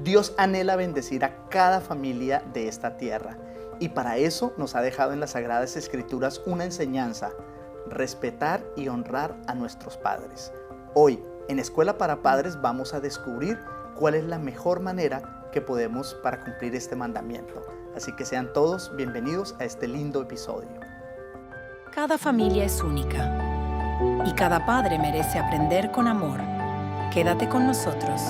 Dios anhela bendecir a cada familia de esta tierra y para eso nos ha dejado en las Sagradas Escrituras una enseñanza: respetar y honrar a nuestros padres. Hoy, en Escuela para Padres, vamos a descubrir cuál es la mejor manera que podemos para cumplir este mandamiento. Así que sean todos bienvenidos a este lindo episodio. Cada familia es única y cada padre merece aprender con amor. Quédate con nosotros.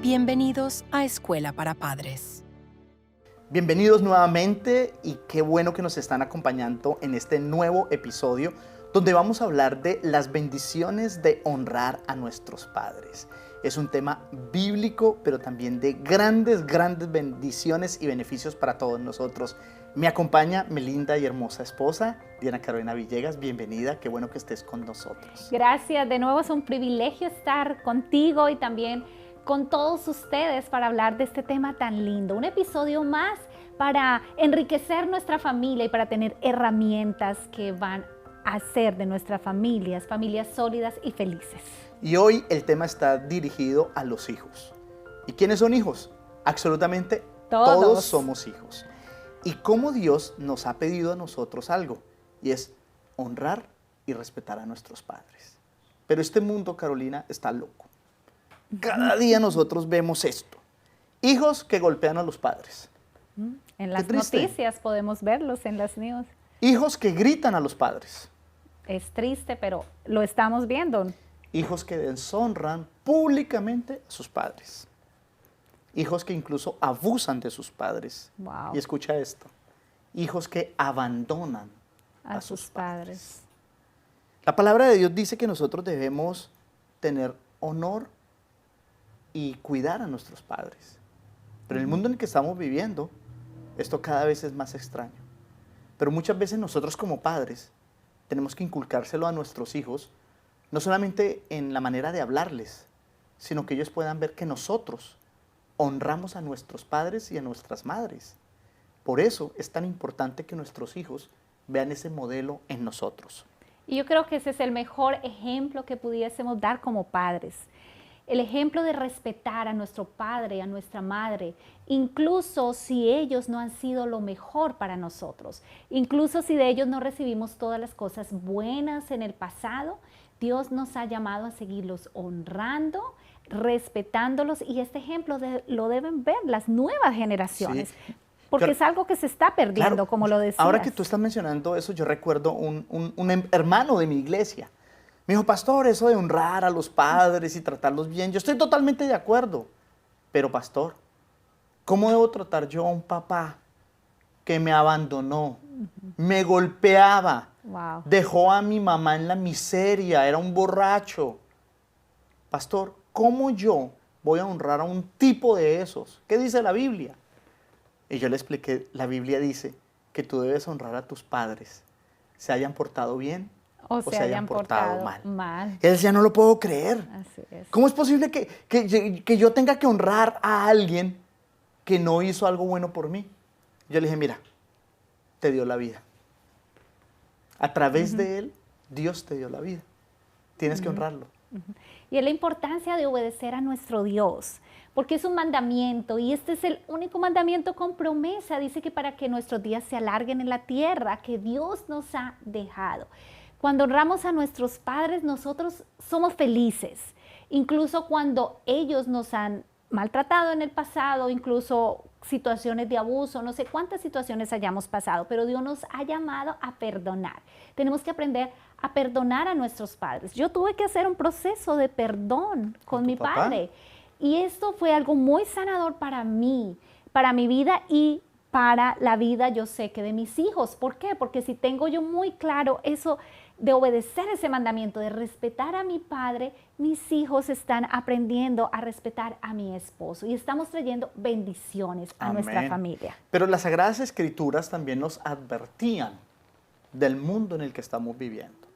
Bienvenidos a Escuela para Padres. Bienvenidos nuevamente y qué bueno que nos están acompañando en este nuevo episodio donde vamos a hablar de las bendiciones de honrar a nuestros padres. Es un tema bíblico, pero también de grandes bendiciones y beneficios para todos nosotros. Me acompaña mi linda y hermosa esposa, Diana Carolina Villegas. Bienvenida, qué bueno que estés con nosotros. Gracias, de nuevo es un privilegio estar contigo y también con todos ustedes para hablar de este tema tan lindo. Un episodio más para enriquecer nuestra familia y para tener herramientas que van a hacer de nuestras familias sólidas y felices. Y hoy el tema está dirigido a los hijos. ¿Y quiénes son hijos? Absolutamente todos somos hijos. Y cómo Dios nos ha pedido a nosotros algo, y es honrar y respetar a nuestros padres. Pero este mundo, Carolina, está loco. Cada día nosotros vemos esto. Hijos que golpean a los padres. En las noticias podemos verlos, en las news. Hijos que gritan a los padres. Es triste, pero lo estamos viendo. Hijos que deshonran públicamente a sus padres. Hijos que incluso abusan de sus padres. Wow. Y escucha esto. Hijos que abandonan a sus padres. La palabra de Dios dice que nosotros debemos tener honor y cuidar a nuestros padres. Pero en el mundo en el que estamos viviendo, esto cada vez es más extraño. Pero muchas veces nosotros como padres tenemos que inculcárselo a nuestros hijos, no solamente en la manera de hablarles, sino que ellos puedan ver que nosotros honramos a nuestros padres y a nuestras madres. Por eso es tan importante que nuestros hijos vean ese modelo en nosotros. Y yo creo que ese es el mejor ejemplo que pudiésemos dar como padres. El ejemplo de respetar a nuestro padre y a nuestra madre, incluso si ellos no han sido lo mejor para nosotros, incluso si de ellos no recibimos todas las cosas buenas en el pasado, Dios nos ha llamado a seguirlos honrando, respetándolos, y este ejemplo lo deben ver las nuevas generaciones. Sí. Porque es algo que se está perdiendo, claro, como lo decías. Ahora que tú estás mencionando eso, yo recuerdo un hermano de mi iglesia. Me dijo: pastor, eso de honrar a los padres y tratarlos bien, yo estoy totalmente de acuerdo. Pero pastor, ¿cómo debo tratar yo a un papá que me abandonó, me golpeaba, dejó a mi mamá en la miseria, era un borracho? Pastor, ¿cómo yo voy a honrar a un tipo de esos? ¿Qué dice la Biblia? Y yo le expliqué, la Biblia dice que tú debes honrar a tus padres, se hayan portado bien o se hayan portado mal. Y él decía: no lo puedo creer. Así es. ¿Cómo es posible que yo tenga que honrar a alguien que no hizo algo bueno por mí? Yo le dije: mira, te dio la vida. A través de él, Dios te dio la vida. Tienes que honrarlo. Y es la importancia de obedecer a nuestro Dios, porque es un mandamiento y este es el único mandamiento con promesa. Dice que para que nuestros días se alarguen en la tierra que Dios nos ha dejado. Cuando honramos a nuestros padres, nosotros somos felices, incluso cuando ellos nos han maltratado en el pasado, incluso situaciones de abuso, no sé cuántas situaciones hayamos pasado, pero Dios nos ha llamado a perdonar. Tenemos que aprender a perdonar a nuestros padres. Yo tuve que hacer un proceso de perdón con mi padre y esto fue algo muy sanador para mí, para mi vida y para la vida, yo sé que de mis hijos. ¿Por qué? Porque si tengo yo muy claro eso de obedecer ese mandamiento, de respetar a mi padre, mis hijos están aprendiendo a respetar a mi esposo y estamos trayendo bendiciones a nuestra familia. Pero las Sagradas Escrituras también nos advertían del mundo en el que estamos viviendo,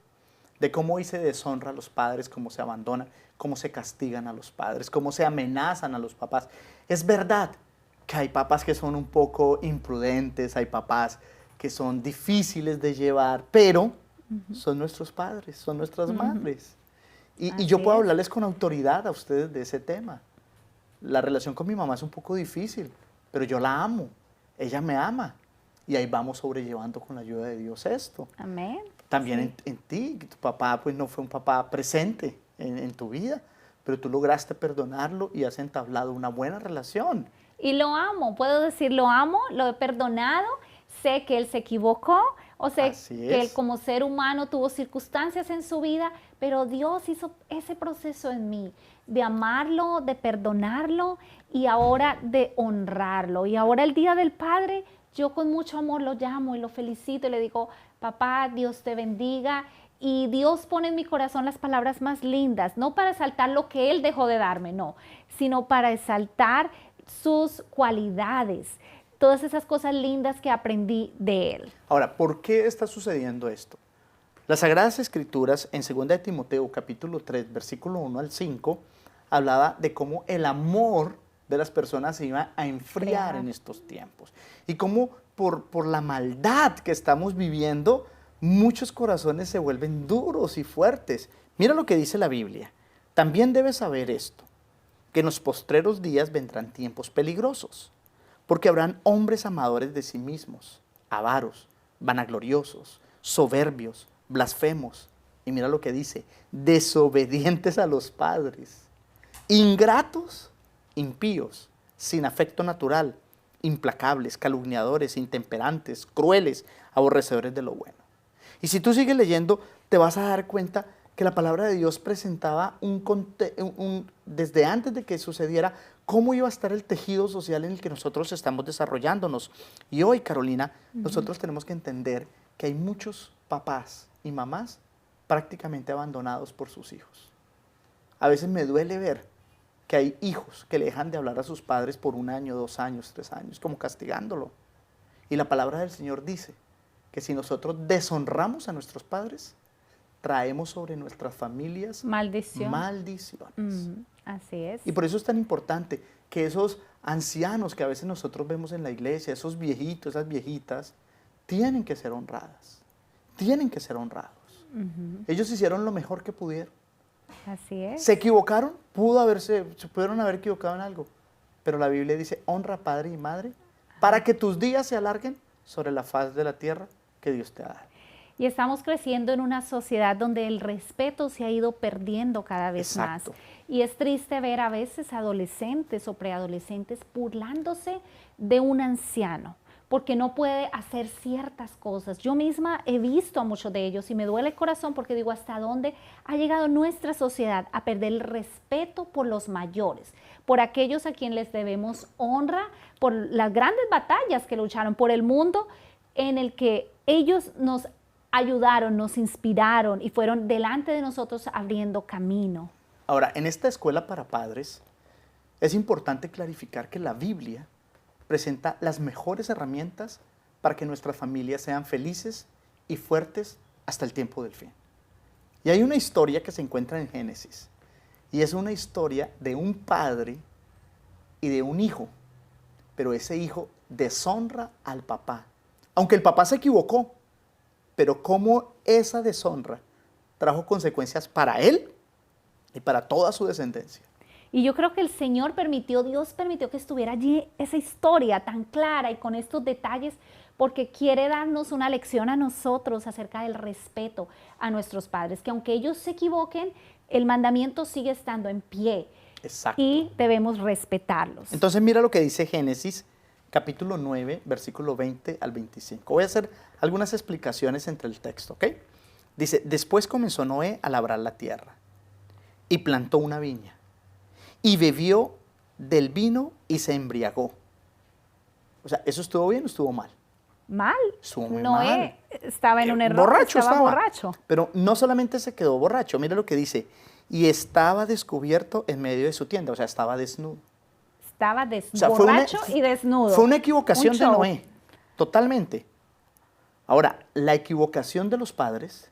de cómo hoy se deshonra a los padres, cómo se abandonan, cómo se castigan a los padres, cómo se amenazan a los papás. Es verdad que hay papás que son un poco imprudentes, hay papás que son difíciles de llevar, pero son nuestros padres, son nuestras madres. Y yo puedo hablarles con autoridad a ustedes de ese tema. la relación con mi mamá es un poco difícil, pero yo la amo, ella me ama. Y ahí vamos sobrellevando con la ayuda de Dios esto. Amén. También Sí. en ti, que tu papá pues no fue un papá presente en tu vida, pero tú lograste perdonarlo y has entablado una buena relación. Y lo amo, puedo decir lo amo, lo he perdonado, sé que él se equivocó, o sé Así que él es. como ser humano tuvo circunstancias en su vida, pero Dios hizo ese proceso en mí de amarlo, de perdonarlo y ahora de honrarlo. Y ahora el Día del Padre, yo con mucho amor lo llamo y lo felicito y le digo, papá, Dios te bendiga. Y Dios pone en mi corazón las palabras más lindas, no para exaltar lo que Él dejó de darme, no, sino para exaltar sus cualidades, todas esas cosas lindas que aprendí de Él. Ahora, ¿por qué está sucediendo esto? Las Sagradas Escrituras en 2 de Timoteo capítulo 3, versículo 1 al 5, hablaba de cómo el amor de las personas se iba a enfriar Enfriar. en estos tiempos. Y cómo por la maldad que estamos viviendo, muchos corazones se vuelven duros y fuertes. Mira lo que dice la Biblia. También debes saber esto, que en los postreros días vendrán tiempos peligrosos, porque habrán hombres amadores de sí mismos, avaros, vanagloriosos, soberbios, blasfemos. Y mira lo que dice, desobedientes a los padres, ingratos, impíos, sin afecto natural, implacables, calumniadores, intemperantes, crueles, aborrecedores de lo bueno. Y si tú sigues leyendo, te vas a dar cuenta que la palabra de Dios presentaba desde antes de que sucediera, cómo iba a estar el tejido social en el que nosotros estamos desarrollándonos. Y hoy, Carolina, nosotros tenemos que entender que hay muchos papás y mamás prácticamente abandonados por sus hijos. A veces me duele ver que hay hijos que le dejan de hablar a sus padres por 1 año, 2 años, 3 años, como castigándolo. Y la palabra del Señor dice que si nosotros deshonramos a nuestros padres, traemos sobre nuestras familias Maldición. maldiciones. Así es. Y por eso es tan importante que esos ancianos que a veces nosotros vemos en la iglesia, esos viejitos, esas viejitas, tienen que ser honradas, tienen que ser honrados. Ellos hicieron lo mejor que pudieron. Así es. ¿Se equivocaron? Se pudieron haber equivocado en algo. Pero la Biblia dice, honra a padre y madre para que tus días se alarguen sobre la faz de la tierra que Dios te ha dado. Y estamos creciendo en una sociedad donde el respeto se ha ido perdiendo cada vez Exacto. más. Y es triste ver a veces adolescentes o preadolescentes burlándose de un anciano porque no puede hacer ciertas cosas. Yo misma he visto a muchos de ellos y me duele el corazón porque digo, ¿hasta dónde ha llegado nuestra sociedad a perder el respeto por los mayores, por aquellos a quienes les debemos honra, por las grandes batallas que lucharon, por el mundo en el que ellos nos ayudaron, nos inspiraron y fueron delante de nosotros abriendo camino? Ahora, en esta escuela para padres, es importante clarificar que la Biblia presenta las mejores herramientas para que nuestras familias sean felices y fuertes hasta el tiempo del fin. Y hay una historia que se encuentra en Génesis, y es una historia de un padre y de un hijo, pero ese hijo deshonra al papá, aunque el papá se equivocó, pero cómo esa deshonra trajo consecuencias para él y para toda su descendencia. Y yo creo que el Señor permitió, Dios permitió que estuviera allí esa historia tan clara y con estos detalles, porque quiere darnos una lección a nosotros acerca del respeto a nuestros padres, que aunque ellos se equivoquen, el mandamiento sigue estando en pie. Exacto. Y debemos respetarlos. Entonces mira lo que dice Génesis, capítulo 9, versículo 20 al 25. Voy a hacer algunas explicaciones entre el texto, ¿ok? Dice, después comenzó Noé a labrar la tierra y plantó una viña y bebió del vino y se embriagó. O sea, ¿eso estuvo bien o estuvo mal? Mal. Estuvo muy Noé mal. estaba en un error. Borracho estaba. borracho. Pero no solamente se quedó borracho, mira lo que dice, y estaba descubierto en medio de su tienda, o sea, estaba desnudo. Estaba O sea, fue borracho y desnudo. Fue una equivocación Un de show. Noé, totalmente. Ahora, la equivocación de los padres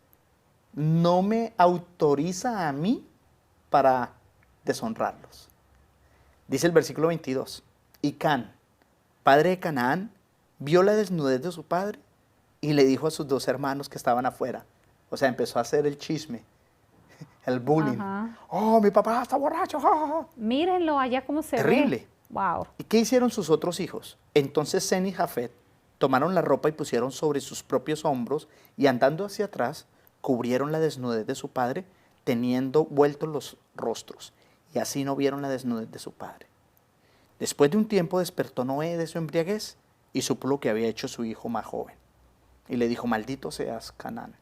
no me autoriza a mí para deshonrarlos. Dice el versículo 22, y Can, padre de Canaán, vio la desnudez de su padre y le dijo a sus 2 hermanos que estaban afuera. O sea, empezó a hacer el chisme. el bullying. Ajá. Oh, mi papá está borracho. Ja, ja, ja. Mírenlo allá cómo se ve. Terrible. Wow. ¿Y qué hicieron sus otros hijos? Entonces Sem y Jafet tomaron la ropa y pusieron sobre sus propios hombros y andando hacia atrás, cubrieron la desnudez de su padre, teniendo vueltos los rostros, y así no vieron la desnudez de su padre. Después de un tiempo despertó Noé de su embriaguez y supo lo que había hecho su hijo más joven. Y le dijo, maldito seas, Canaán.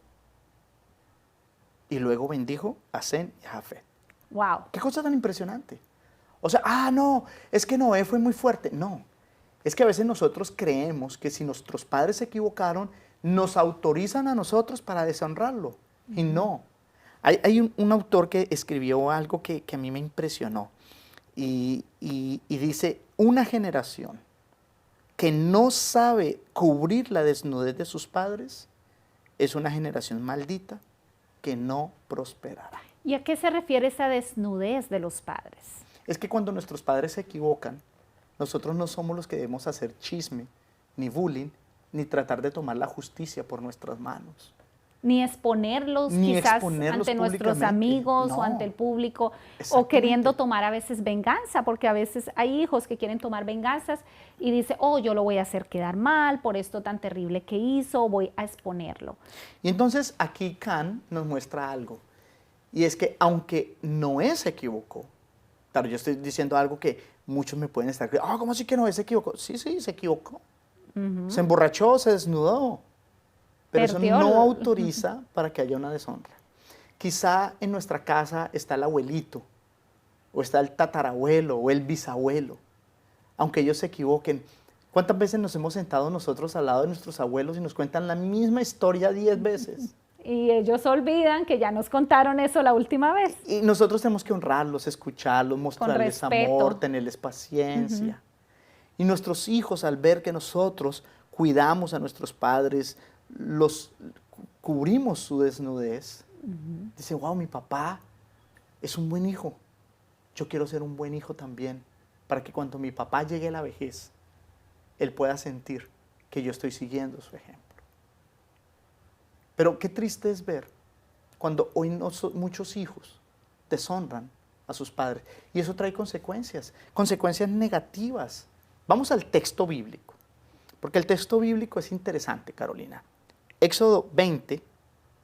Y luego bendijo a Sem y a Jafet. Wow. Qué cosa tan impresionante. O sea, no, es que Noé fue muy fuerte. No, es que a veces nosotros creemos que si nuestros padres se equivocaron, nos autorizan a nosotros para deshonrarlo. Y no. Hay un autor que escribió algo que a mí me impresionó. Y dice, una generación que no sabe cubrir la desnudez de sus padres es una generación maldita que no prosperará. ¿Y a qué se refiere esa desnudez de los padres? Es que cuando nuestros padres se equivocan, nosotros no somos los que debemos hacer chisme, ni bullying, ni tratar de tomar la justicia por nuestras manos. Ni exponerlos Ni quizás exponerlos ante nuestros públicamente. amigos No. o ante el público, o Exactamente. queriendo tomar a veces venganza, porque a veces hay hijos que quieren tomar venganzas y dice, oh, yo lo voy a hacer quedar mal por esto tan terrible que hizo, voy a exponerlo. Y entonces aquí Can nos muestra algo. Y es que aunque Noé se equivocó, claro, yo estoy diciendo algo que muchos me pueden estar creyendo, ¿cómo así que Noé se equivocó? Sí, se equivocó. Se emborrachó, se desnudó. Pero Perdió eso no el- autoriza para que haya una deshonra. Quizá en nuestra casa está el abuelito, o está el tatarabuelo, o el bisabuelo. Aunque ellos se equivoquen, ¿cuántas veces nos hemos sentado nosotros al lado de nuestros abuelos y nos cuentan la misma historia 10 veces? Y ellos olvidan que ya nos contaron eso la última vez. Y nosotros tenemos que honrarlos, escucharlos, mostrarles respeto. amor, tenerles paciencia. Y nuestros hijos, al ver que nosotros cuidamos a nuestros padres, los cubrimos su desnudez, dicen, wow, mi papá es un buen hijo. Yo quiero ser un buen hijo también, para que cuando mi papá llegue a la vejez, él pueda sentir que yo estoy siguiendo su ejemplo. Pero qué triste es ver cuando hoy muchos hijos deshonran a sus padres. Y eso trae consecuencias, consecuencias negativas. Vamos al texto bíblico, porque el texto bíblico es interesante, Carolina. Éxodo 20,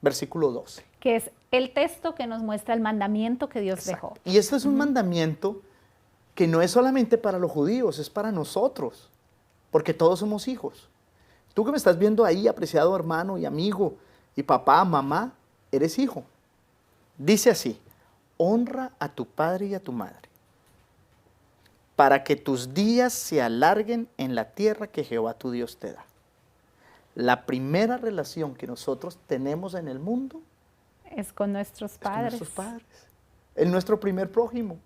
versículo 12. Que es el texto que nos muestra el mandamiento que Dios Exacto. dejó. Y este es un mandamiento que no es solamente para los judíos, es para nosotros, porque todos somos hijos. Tú que me estás viendo ahí, apreciado hermano y amigo, y papá, mamá, eres hijo. Dice así, honra a tu padre y a tu madre, para que tus días se alarguen en la tierra que Jehová tu Dios te da. La primera relación que nosotros tenemos en el mundo Es con nuestros es con padres. nuestros padres. Es nuestro primer prójimo.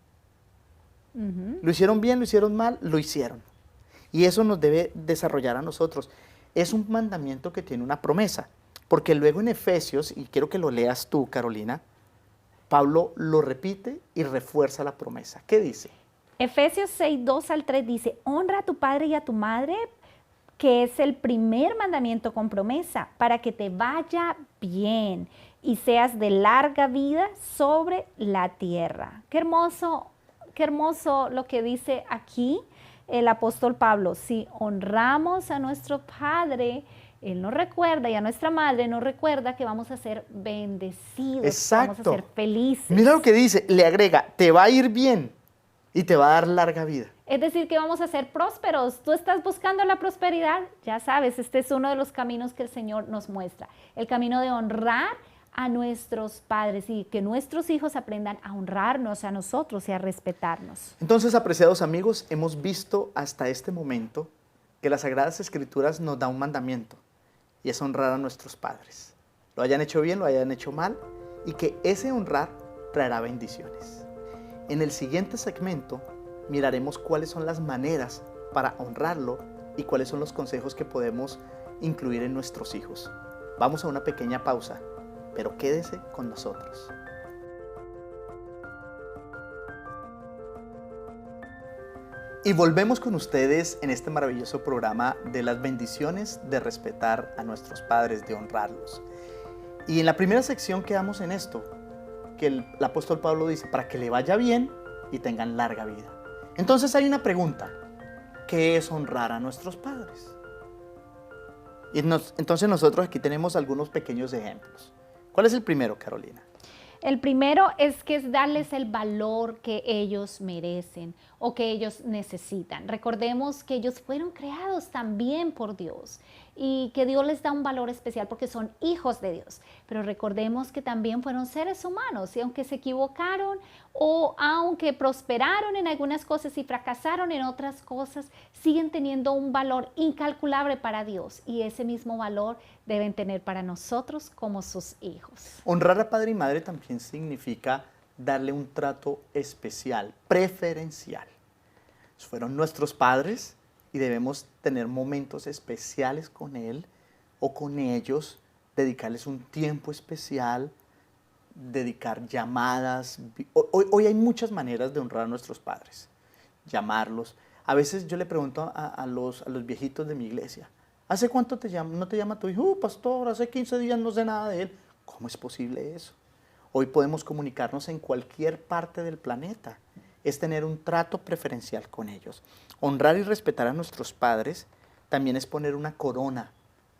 Ujú. Lo hicieron bien, lo hicieron mal, lo hicieron. Y eso nos debe desarrollar a nosotros. Es un mandamiento que tiene una promesa, porque luego en Efesios, y quiero que lo leas tú, Carolina, Pablo lo repite y refuerza la promesa. ¿Qué dice? Efesios 6, 2 al 3 dice, honra a tu padre y a tu madre, que es el primer mandamiento con promesa, para que te vaya bien y seas de larga vida sobre la tierra. Qué hermoso lo que dice aquí el apóstol Pablo. Si honramos a nuestro padre, él nos recuerda, y a nuestra madre nos recuerda que vamos a ser bendecidos, Exacto. vamos a ser felices. Mira lo que dice, le agrega, te va a ir bien y te va a dar larga vida. Es decir, que vamos a ser prósperos. Tú estás buscando la prosperidad, ya sabes, este es uno de los caminos que el Señor nos muestra. El camino de honrar a nuestros padres y que nuestros hijos aprendan a honrarnos a nosotros y a respetarnos. Entonces, apreciados amigos, hemos visto hasta este momento que las Sagradas Escrituras nos da un mandamiento, y es honrar a nuestros padres. Lo hayan hecho bien, lo hayan hecho mal, y que ese honrar traerá bendiciones. En el siguiente segmento miraremos cuáles son las maneras para honrarlo y cuáles son los consejos que podemos incluir en nuestros hijos. Vamos a una pequeña pausa, pero quédese con nosotros. Y volvemos con ustedes en este maravilloso programa de las bendiciones de respetar a nuestros padres, de honrarlos. Y en la primera sección quedamos en esto, que el apóstol Pablo dice, para que le vaya bien y tengan larga vida. Entonces hay una pregunta, ¿qué es honrar a nuestros padres? Y entonces nosotros aquí tenemos algunos pequeños ejemplos. ¿Cuál es el primero, Carolina? El primero es que es darles el valor que ellos merecen o que ellos necesitan. Recordemos que ellos fueron creados también por Dios y que Dios les da un valor especial porque son hijos de Dios. Pero recordemos que también fueron seres humanos y aunque se equivocaron o aunque prosperaron en algunas cosas y fracasaron en otras cosas, siguen teniendo un valor incalculable para Dios y ese mismo valor deben tener para nosotros como sus hijos. Honrar a padre y madre también significa darle un trato especial, preferencial. Fueron nuestros padres y debemos tener momentos especiales con él o con ellos, dedicarles un tiempo especial, dedicar llamadas. Hoy hay muchas maneras de honrar a nuestros padres, llamarlos. A veces yo le pregunto a los viejitos de mi iglesia, ¿hace cuánto no te llama tu hijo? Pastor, hace 15 días no sé nada de él. ¿Cómo es posible eso? Hoy podemos comunicarnos en cualquier parte del planeta. Es tener un trato preferencial con ellos. Honrar y respetar a nuestros padres también es poner una corona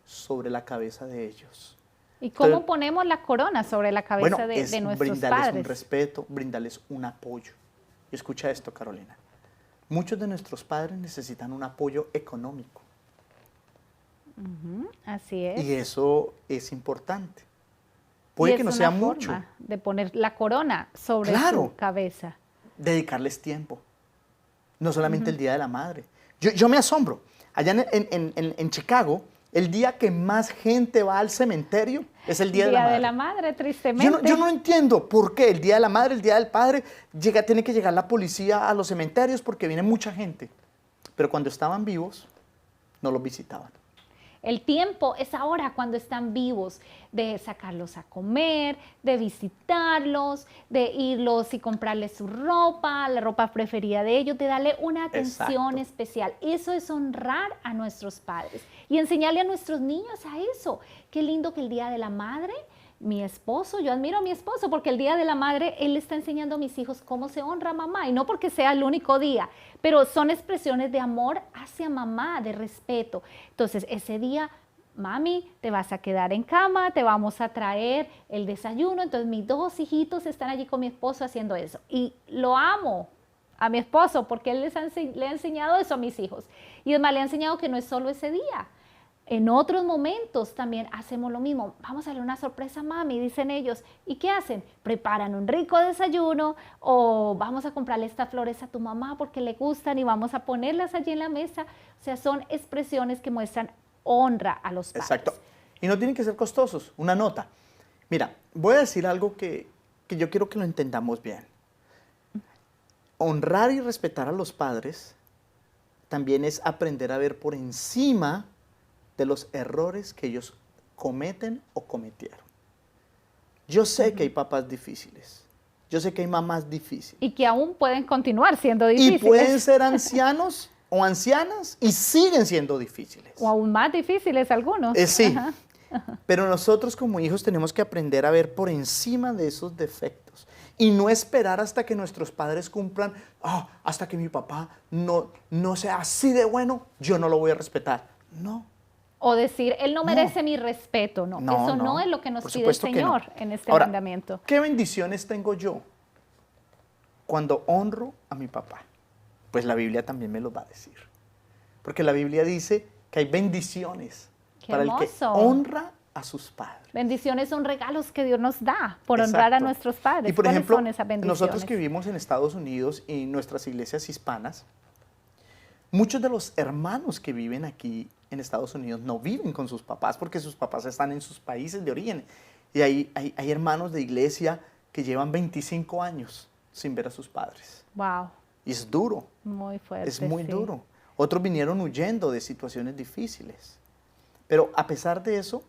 sobre la cabeza de ellos. ¿Y cómo ponemos la corona sobre la cabeza de nuestros padres? Brindarles un respeto, brindarles un apoyo. Y escucha esto, Carolina. Muchos de nuestros padres necesitan un apoyo económico. Así es. Y eso es importante. Puede que no sea mucho. Forma de poner la corona sobre su cabeza. Dedicarles tiempo. No solamente el Día de la Madre. Yo me asombro. Allá en Chicago, el día que más gente va al cementerio es el Día de la Madre. Día de la Madre, tristemente. Yo no entiendo por qué el Día de la Madre, el Día del Padre, tiene que llegar la policía a los cementerios porque viene mucha gente. Pero cuando estaban vivos, no los visitaban. El tiempo es ahora cuando están vivos, de sacarlos a comer, de visitarlos, de irlos y comprarles su ropa, la ropa preferida de ellos, de darle una atención especial. Eso es honrar a nuestros padres y enseñarle a nuestros niños a eso. Qué lindo que el Día de la Madre, mi esposo, yo admiro a mi esposo porque el Día de la Madre, él le está enseñando a mis hijos cómo se honra a mamá y no porque sea el único día, pero son expresiones de amor hacia mamá, de respeto. Entonces, ese día, mami, te vas a quedar en cama, te vamos a traer el desayuno. Entonces, mis dos hijitos están allí con mi esposo haciendo eso. Y lo amo a mi esposo porque él le ha enseñado eso a mis hijos. Y además le ha enseñado que no es solo ese día. En otros momentos también hacemos lo mismo. Vamos a darle una sorpresa a mami, dicen ellos. ¿Y qué hacen? Preparan un rico desayuno o vamos a comprarle estas flores a tu mamá porque le gustan y vamos a ponerlas allí en la mesa. O sea, son expresiones que muestran honra a los padres. Exacto. Y no tienen que ser costosos. Una nota. Mira, voy a decir algo que yo quiero que lo entendamos bien. Honrar y respetar a los padres también es aprender a ver por encima de los errores que ellos cometen o cometieron. Yo sé que hay papás difíciles, yo sé que hay mamás difíciles. Y que aún pueden continuar siendo difíciles. Y pueden ser ancianos o ancianas y siguen siendo difíciles. O aún más difíciles algunos. Sí, pero nosotros como hijos tenemos que aprender a ver por encima de esos defectos y no esperar hasta que nuestros padres cumplan, hasta que mi papá no sea así de bueno, yo no lo voy a respetar. No. O decir, él no merece mi respeto. No, eso no es lo que nos pide el Señor en este mandamiento. ¿Qué bendiciones tengo yo cuando honro a mi papá? Pues la Biblia también me lo va a decir. Porque la Biblia dice que hay bendiciones para el que honra a sus padres. Bendiciones son regalos que Dios nos da por honrar a nuestros padres. Y por ejemplo, son esas bendiciones? Nosotros que vivimos en Estados Unidos y nuestras iglesias hispanas, muchos de los hermanos que viven aquí en Estados Unidos no viven con sus papás porque sus papás están en sus países de origen. Y hay hermanos de iglesia que llevan 25 años sin ver a sus padres. Wow. Y es duro. Muy fuerte. Es muy duro. Otros vinieron huyendo de situaciones difíciles. Pero a pesar de eso,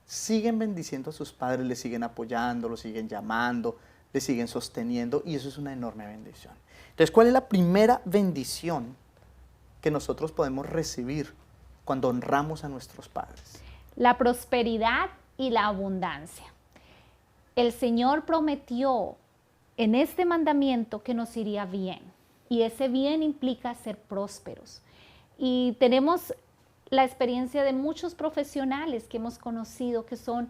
siguen bendiciendo a sus padres, les siguen apoyando, los siguen llamando, les siguen sosteniendo y eso es una enorme bendición. Entonces, ¿cuál es la primera bendición que nosotros podemos recibir cuando honramos a nuestros padres? La prosperidad y la abundancia. El Señor prometió en este mandamiento que nos iría bien. Y ese bien implica ser prósperos. Y tenemos la experiencia de muchos profesionales que hemos conocido que son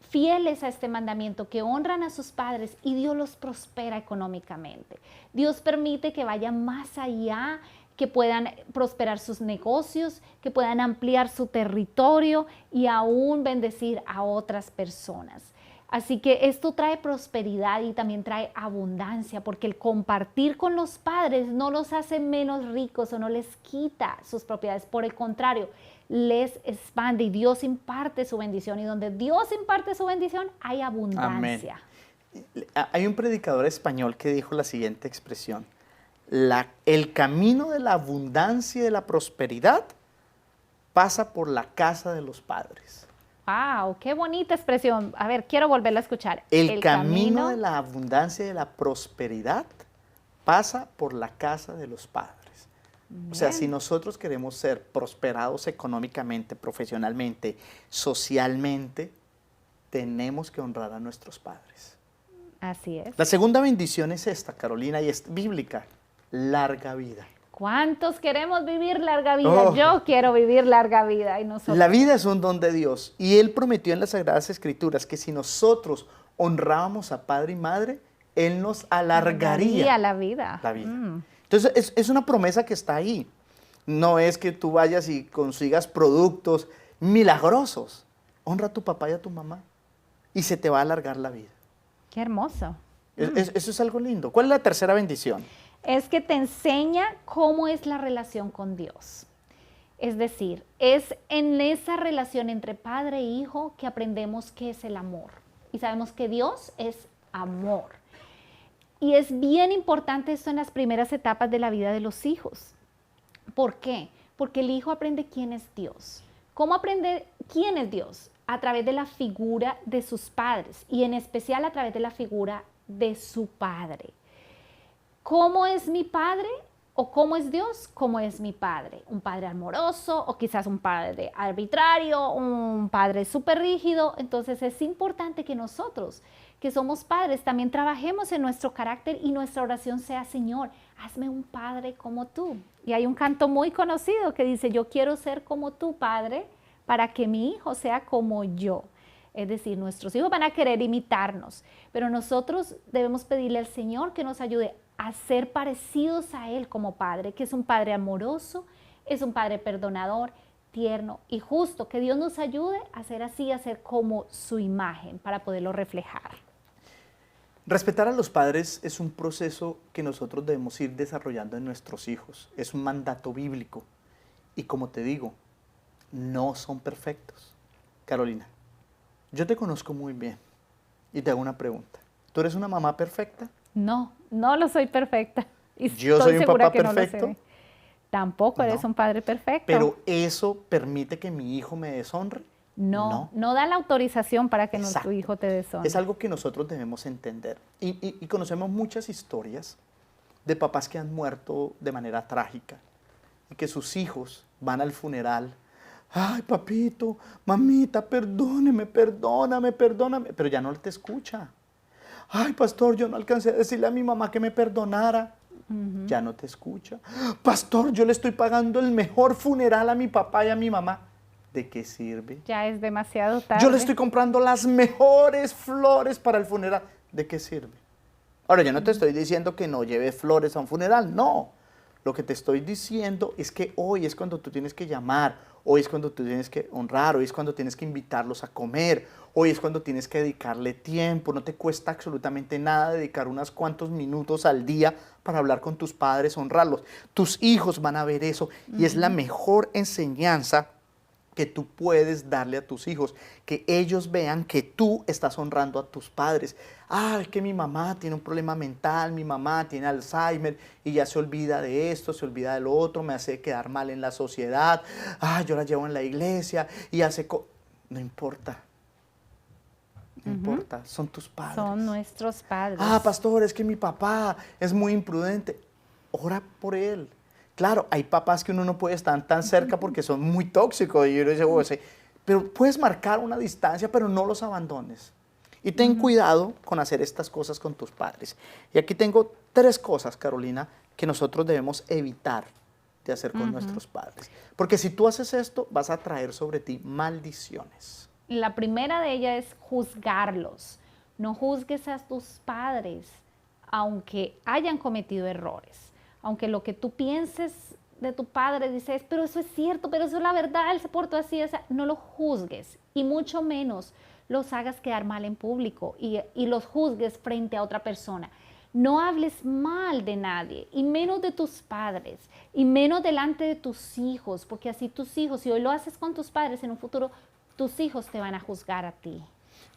fieles a este mandamiento, que honran a sus padres y Dios los prospera económicamente. Dios permite que vayan más allá, que puedan prosperar sus negocios, que puedan ampliar su territorio y aún bendecir a otras personas. Así que esto trae prosperidad y también trae abundancia, porque el compartir con los padres no los hace menos ricos o no les quita sus propiedades. Por el contrario, les expande y Dios imparte su bendición. Y donde Dios imparte su bendición, hay abundancia. Amén. Hay un predicador español que dijo la siguiente expresión: el camino de la abundancia y de la prosperidad pasa por la casa de los padres. ¡Wow! ¡Qué bonita expresión! A ver, quiero volverla a escuchar. El camino de la abundancia y de la prosperidad pasa por la casa de los padres. Bien. O sea, si nosotros queremos ser prosperados económicamente, profesionalmente, socialmente, tenemos que honrar a nuestros padres. Así es. La segunda bendición es esta, Carolina, y es bíblica: larga vida. ¿Cuántos queremos vivir larga vida? Yo quiero vivir larga vida. Y nosotros. La vida es un don de Dios y Él prometió en las Sagradas Escrituras que si nosotros honrábamos a padre y madre, Él nos alargaría la vida. Entonces es una promesa que está ahí. No es que tú vayas y consigas productos milagrosos. Honra a tu papá y a tu mamá y se te va a alargar la vida. Qué hermoso. Eso es algo lindo. ¿Cuál es la tercera bendición? Es que te enseña cómo es la relación con Dios. Es decir, es en esa relación entre padre e hijo que aprendemos qué es el amor. Y sabemos que Dios es amor. Y es bien importante esto en las primeras etapas de la vida de los hijos. ¿Por qué? Porque el hijo aprende quién es Dios. ¿Cómo aprender quién es Dios? A través de la figura de sus padres y en especial a través de la figura de su padre. ¿Cómo es mi padre? ¿O cómo es Dios? ¿Cómo es mi padre? ¿Un padre amoroso o quizás un padre arbitrario, un padre súper rígido? Entonces es importante que nosotros, que somos padres, también trabajemos en nuestro carácter y nuestra oración sea: Señor, hazme un padre como tú. Y hay un canto muy conocido que dice: yo quiero ser como tú, Padre, para que mi hijo sea como yo. Es decir, nuestros hijos van a querer imitarnos, pero nosotros debemos pedirle al Señor que nos ayude a ser parecidos a Él como Padre, que es un Padre amoroso, es un Padre perdonador, tierno y justo. Que Dios nos ayude a ser así, a ser como su imagen para poderlo reflejar. Respetar a los padres es un proceso que nosotros debemos ir desarrollando en nuestros hijos. Es un mandato bíblico. Y como te digo, no son perfectos. Carolina, yo te conozco muy bien y te hago una pregunta. ¿Tú eres una mamá perfecta? No, no lo soy perfecta. Y ¿Yo soy un papá que perfecto? No Tampoco eres un padre perfecto. ¿Pero eso permite que mi hijo me deshonre? No da la autorización para que tu hijo te deshonre. Es algo que nosotros debemos entender. Y conocemos muchas historias de papás que han muerto de manera trágica y que sus hijos van al funeral. Ay, papito, mamita, perdóneme, perdóname, perdóname. Pero ya no te escucha. Ay, pastor, yo no alcancé a decirle a mi mamá que me perdonara. Ya no te escucha. Pastor, yo le estoy pagando el mejor funeral a mi papá y a mi mamá. ¿De qué sirve? Ya es demasiado tarde. Yo le estoy comprando las mejores flores para el funeral. ¿De qué sirve? Ahora, yo no te estoy diciendo que no lleves flores a un funeral, no. Lo que te estoy diciendo es que hoy es cuando tú tienes que llamar, hoy es cuando tú tienes que honrar, hoy es cuando tienes que invitarlos a comer, hoy es cuando tienes que dedicarle tiempo. No te cuesta absolutamente nada dedicar unos cuantos minutos al día para hablar con tus padres, honrarlos. Tus hijos van a ver eso y es la mejor enseñanza que tú puedes darle a tus hijos, que ellos vean que tú estás honrando a tus padres. Es que mi mamá tiene un problema mental, mi mamá tiene Alzheimer y ya se olvida de esto, se olvida de lo otro, me hace quedar mal en la sociedad. Yo la llevo en la iglesia y hace... No importa. No importa, son tus padres. Son nuestros padres. Pastor, es que mi papá es muy imprudente. Ora por él. Claro, hay papás que uno no puede estar tan cerca porque son muy tóxicos y uno dice, pero puedes marcar una distancia, pero no los abandones. Y ten cuidado con hacer estas cosas con tus padres. Y aquí tengo 3 cosas, Carolina, que nosotros debemos evitar de hacer con nuestros padres. Porque si tú haces esto, vas a traer sobre ti maldiciones. La primera de ellas es juzgarlos. No juzgues a tus padres, aunque hayan cometido errores. Aunque lo que tú pienses de tu padre dices, pero eso es cierto, pero eso es la verdad, él se portó así, no lo juzgues. Y mucho menos los hagas quedar mal en público y los juzgues frente a otra persona. No hables mal de nadie, y menos de tus padres, y menos delante de tus hijos, porque así tus hijos, si hoy lo haces con tus padres, en un futuro tus hijos te van a juzgar a ti.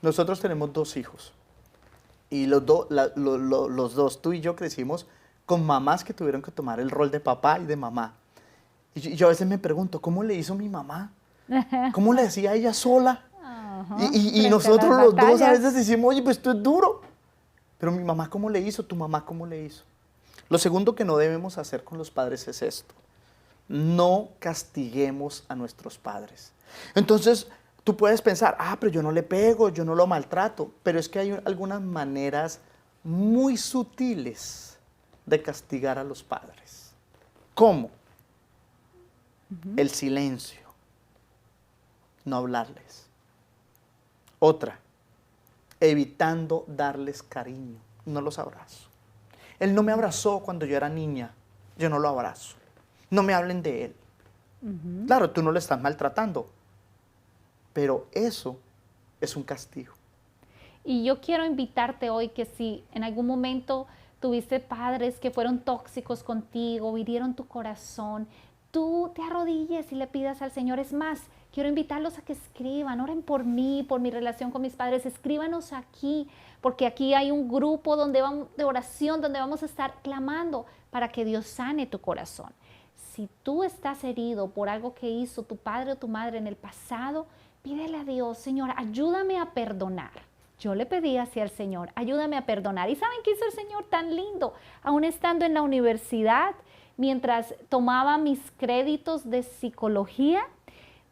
Nosotros tenemos 2 hijos, y los dos, tú y yo, crecimos con mamás que tuvieron que tomar el rol de papá y de mamá. Y yo a veces me pregunto, ¿cómo le hizo mi mamá? ¿Cómo le hacía ella sola? Y nosotros los dos a veces decimos, oye, pues esto es duro. Pero mi mamá, ¿cómo le hizo? ¿Tu mamá cómo le hizo? Lo segundo que no debemos hacer con los padres es esto. No castiguemos a nuestros padres. Entonces, tú puedes pensar, pero yo no le pego, yo no lo maltrato. Pero es que hay algunas maneras muy sutiles de castigar a los padres. ¿Cómo? El silencio. No hablarles. Otra, evitando darles cariño. No los abrazo. Él no me abrazó cuando yo era niña. Yo no lo abrazo. No me hablen de él. Claro, tú no le estás maltratando, pero eso es un castigo. Y yo quiero invitarte hoy que si en algún momento tuviste padres que fueron tóxicos contigo, hirieron tu corazón, tú te arrodilles y le pidas al Señor. Es más, quiero invitarlos a que escriban, oren por mí, por mi relación con mis padres, escríbanos aquí, porque aquí hay un grupo de oración donde vamos a estar clamando para que Dios sane tu corazón. Si tú estás herido por algo que hizo tu padre o tu madre en el pasado, pídele a Dios, Señor, ayúdame a perdonar. Yo le pedí así al Señor, ayúdame a perdonar. ¿Y saben qué hizo el Señor tan lindo? Aún estando en la universidad, mientras tomaba mis créditos de psicología,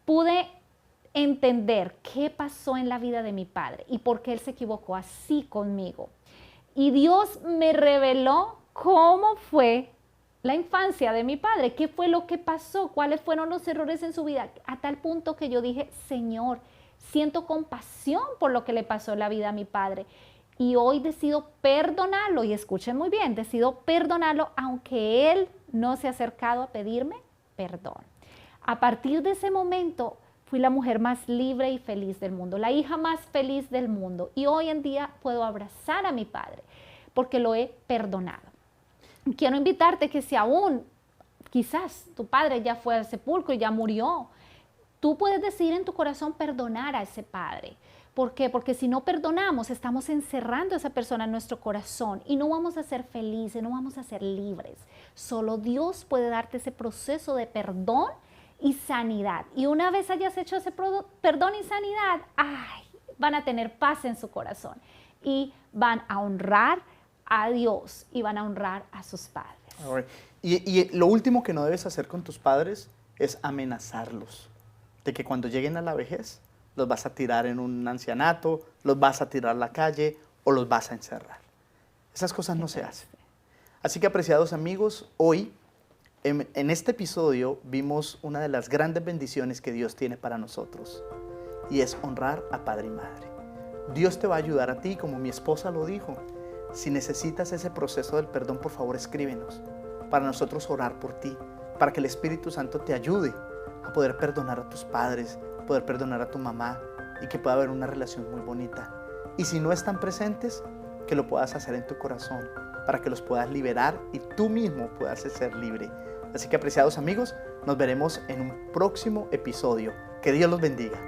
pude entender qué pasó en la vida de mi padre y por qué él se equivocó así conmigo. Y Dios me reveló cómo fue la infancia de mi padre, qué fue lo que pasó, cuáles fueron los errores en su vida, a tal punto que yo dije, Señor, siento compasión por lo que le pasó en la vida a mi padre. Y hoy decido perdonarlo, y escuchen muy bien, decido perdonarlo aunque él no se ha acercado a pedirme perdón. A partir de ese momento fui la mujer más libre y feliz del mundo, la hija más feliz del mundo. Y hoy en día puedo abrazar a mi padre porque lo he perdonado. Quiero invitarte que si aún quizás tu padre ya fue al sepulcro y ya murió, tú puedes decidir en tu corazón perdonar a ese padre. ¿Por qué? Porque si no perdonamos, estamos encerrando a esa persona en nuestro corazón y no vamos a ser felices, no vamos a ser libres. Solo Dios puede darte ese proceso de perdón y sanidad. Y una vez hayas hecho ese perdón y sanidad, van a tener paz en su corazón y van a honrar a Dios y van a honrar a sus padres. Y lo último que no debes hacer con tus padres es amenazarlos de que cuando lleguen a la vejez los vas a tirar en un ancianato, los vas a tirar a la calle o los vas a encerrar. Esas cosas no se hacen. Así que, apreciados amigos, hoy en este episodio vimos una de las grandes bendiciones que Dios tiene para nosotros y es honrar a padre y madre. Dios te va a ayudar a ti, como mi esposa lo dijo. Si necesitas ese proceso del perdón, por favor escríbenos para nosotros orar por ti, para que el Espíritu Santo te ayude a poder perdonar a tus padres, poder perdonar a tu mamá y que pueda haber una relación muy bonita. Y si no están presentes, que lo puedas hacer en tu corazón para que los puedas liberar y tú mismo puedas ser libre. Así que, apreciados amigos, nos veremos en un próximo episodio. Que Dios los bendiga.